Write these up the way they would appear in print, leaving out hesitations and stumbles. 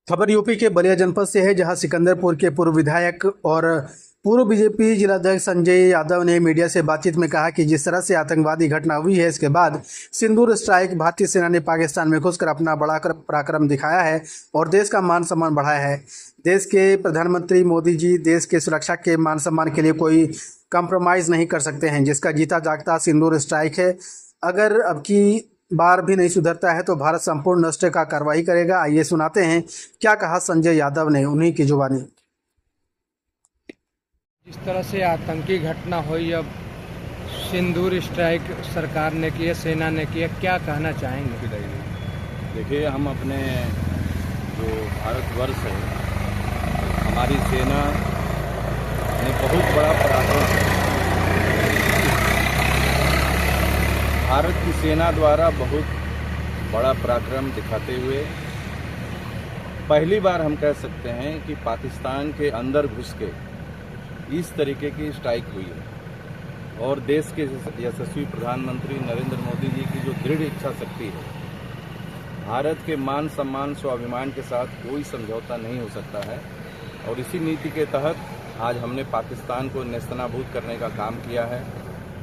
खबर यूपी के बलिया जनपद से है, जहां सिकंदरपुर के पूर्व विधायक और पूर्व बीजेपी जिलाध्यक्ष संजय यादव ने मीडिया से बातचीत में कहा कि जिस तरह से आतंकवादी घटना हुई है, इसके बाद सिंदूर स्ट्राइक भारतीय सेना ने पाकिस्तान में घुसकर अपना बड़ा पराक्रम दिखाया है और देश का मान सम्मान बढ़ाया है। देश के प्रधानमंत्री मोदी जी देश के सुरक्षा के मान सम्मान के लिए कोई कंप्रोमाइज़ नहीं कर सकते हैं, जिसका जीता जागता सिंदूर स्ट्राइक है। अगर अब की बार भी नहीं सुधरता है तो भारत संपूर्ण नष्ट का कार्रवाई करेगा। आइए सुनाते हैं क्या कहा संजय यादव ने, उन्हीं की जुबानी। जिस तरह से आतंकी घटना हुई, अब सिंदूर स्ट्राइक सरकार ने किया, सेना ने किया, क्या कहना चाहेंगे? देखिए, हम अपने जो भारतवर्ष है, हमारी सेना ने बहुत बड़ा पराक्रम, भारत की सेना द्वारा बहुत बड़ा पराक्रम दिखाते हुए पहली बार हम कह सकते हैं कि पाकिस्तान के अंदर घुस के इस तरीके की स्ट्राइक हुई है। और देश के यशस्वी प्रधानमंत्री नरेंद्र मोदी जी की जो दृढ़ इच्छा शक्ति है, भारत के मान सम्मान स्वाभिमान के साथ कोई समझौता नहीं हो सकता है। और इसी नीति के तहत आज हमने पाकिस्तान को नेस्तनाबूद करने का काम किया है।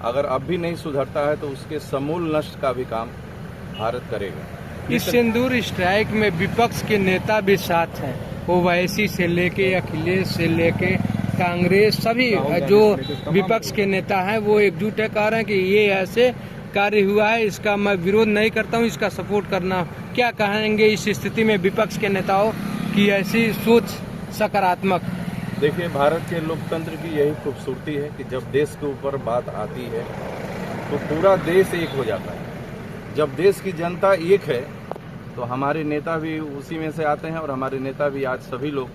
अगर अब भी नहीं सुधरता है तो उसके समूल नष्ट का भी काम भारत करेगा। इस सिंदूर स्ट्राइक में विपक्ष के नेता भी साथ हैं, ओवैसी से लेके अखिलेश से लेके कांग्रेस, सभी जो विपक्ष के नेता हैं वो एकजुट है, कह रहे हैं कि ये ऐसे कार्य हुआ है, इसका मैं विरोध नहीं करता हूँ, इसका सपोर्ट करना। क्या कहेंगे इस स्थिति में विपक्ष के नेताओं की ऐसी सोच सकारात्मक? देखिए, भारत के लोकतंत्र की यही खूबसूरती है कि जब देश के ऊपर बात आती है तो पूरा देश एक हो जाता है। जब देश की जनता एक है तो हमारे नेता भी उसी में से आते हैं। और हमारे नेता भी आज सभी लोग,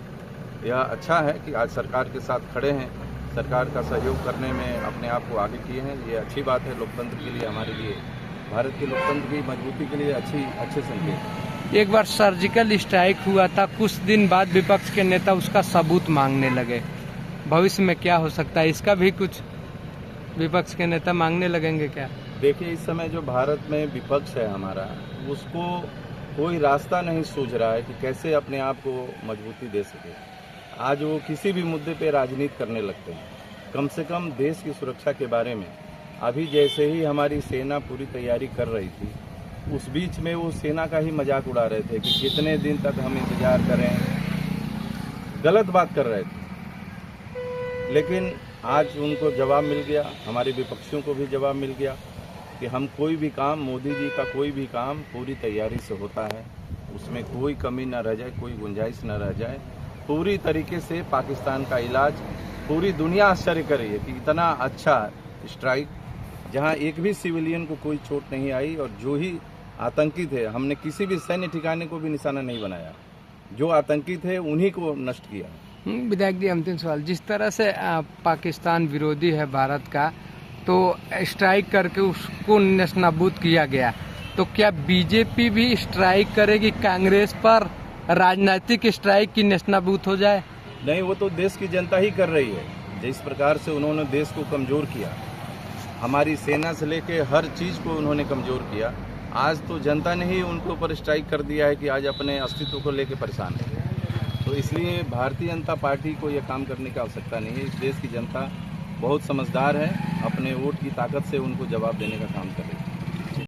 यह अच्छा है कि आज सरकार के साथ खड़े हैं, सरकार का सहयोग करने में अपने आप को आगे किए हैं। ये अच्छी बात है लोकतंत्र के लिए, हमारे लिए, भारत के लोकतंत्र की मजबूती के लिए अच्छे संकेत हैं। एक बार सर्जिकल स्ट्राइक हुआ था, कुछ दिन बाद विपक्ष के नेता उसका सबूत मांगने लगे। भविष्य में क्या हो सकता है, इसका भी कुछ विपक्ष के नेता मांगने लगेंगे क्या? देखिए, इस समय जो भारत में विपक्ष है हमारा, उसको कोई रास्ता नहीं सूझ रहा है कि कैसे अपने आप को मजबूती दे सके। आज वो किसी भी मुद्दे पे राजनीति करने लगते हैं। कम से कम देश की सुरक्षा के बारे में अभी जैसे ही हमारी सेना पूरी तैयारी कर रही थी, उस बीच में वो सेना का ही मजाक उड़ा रहे थे कि कितने दिन तक हम इंतजार करें, गलत बात कर रहे थे। लेकिन आज उनको जवाब मिल गया, हमारे विपक्षियों को भी जवाब मिल गया कि हम कोई भी काम, मोदी जी का कोई भी काम पूरी तैयारी से होता है, उसमें कोई कमी न रह जाए, कोई गुंजाइश न रह जाए। पूरी तरीके से पाकिस्तान का इलाज, पूरी दुनिया आश्चर्य कर रही है कि इतना अच्छा स्ट्राइक, जहां एक भी सिविलियन को कोई चोट नहीं आई। और जो ही आतंकी थे, हमने किसी भी सैन्य ठिकाने को भी निशाना नहीं बनाया, जो आतंकी थे उन्हीं को नष्ट किया। विधायक जी, अंतिम सवाल, जिस तरह से पाकिस्तान विरोधी है भारत का, तो स्ट्राइक करके उसको नेस्तनाबूद किया गया, तो क्या बीजेपी भी स्ट्राइक करेगी कांग्रेस पर, राजनीतिक स्ट्राइक की नेस्तनाबूद हो जाए? नहीं, वो तो देश की जनता ही कर रही है। जिस प्रकार से उन्होंने देश को कमजोर किया, हमारी सेना से लेके हर चीज को उन्होंने कमजोर किया, आज तो जनता ने ही उनके ऊपर स्ट्राइक कर दिया है कि आज अपने अस्तित्व को लेके परेशान है। तो इसलिए भारतीय जनता पार्टी को यह काम करने की आवश्यकता नहीं है। इस देश की जनता बहुत समझदार है, अपने वोट की ताकत से उनको जवाब देने का काम कर रही है।